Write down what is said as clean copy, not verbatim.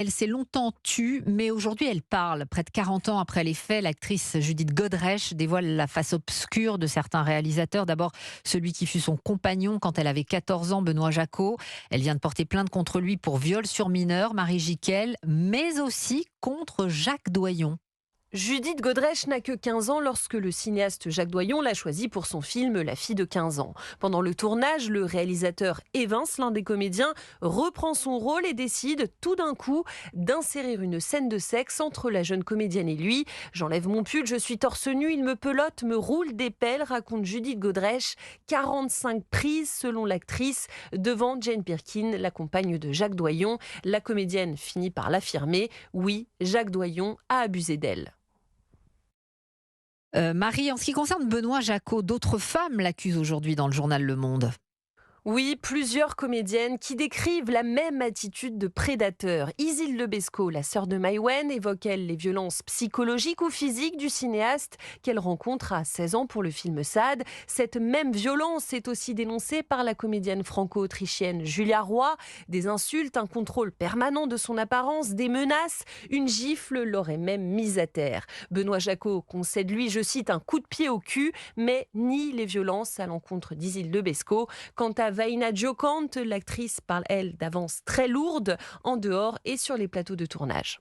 Elle s'est longtemps tue, mais aujourd'hui elle parle. Près de 40 ans après les faits, l'actrice Judith Godrèche dévoile la face obscure de certains réalisateurs. D'abord, celui qui fut son compagnon quand elle avait 14 ans, Benoît Jacquot. Elle vient de porter plainte contre lui pour viol sur mineur, Marie Jiquel, mais aussi contre Jacques Doyon. Judith Godrèche n'a que 15 ans lorsque le cinéaste Jacques Doyon l'a choisie pour son film La fille de 15 ans. Pendant le tournage, le réalisateur Evans, l'un des comédiens, reprend son rôle et décide tout d'un coup d'insérer une scène de sexe entre la jeune comédienne et lui. J'enlève mon pull, je suis torse nu, il me pelote, me roule des pelles, raconte Judith Godrèche. 45 prises selon l'actrice devant Jane Birkin, la compagne de Jacques Doyon. La comédienne finit par l'affirmer. Oui, Jacques Doyon a abusé d'elle. Marie, en ce qui concerne Benoît Jacquot, d'autres femmes l'accusent aujourd'hui dans le journal Le Monde. Oui, plusieurs comédiennes qui décrivent la même attitude de prédateur. Isil Lebesco, la sœur de Maïwenn, évoque elle les violences psychologiques ou physiques du cinéaste qu'elle rencontre à 16 ans pour le film Sade. Cette même violence est aussi dénoncée par la comédienne franco-autrichienne Julia Roy. Des insultes, un contrôle permanent de son apparence, des menaces, une gifle l'aurait même mise à terre. Benoît Jacquot concède lui, je cite, un coup de pied au cul, mais nie les violences à l'encontre d'Isil Lebesco. Quant à Vaina Diocante, l'actrice parle, elle, d'avances très lourdes en dehors et sur les plateaux de tournage.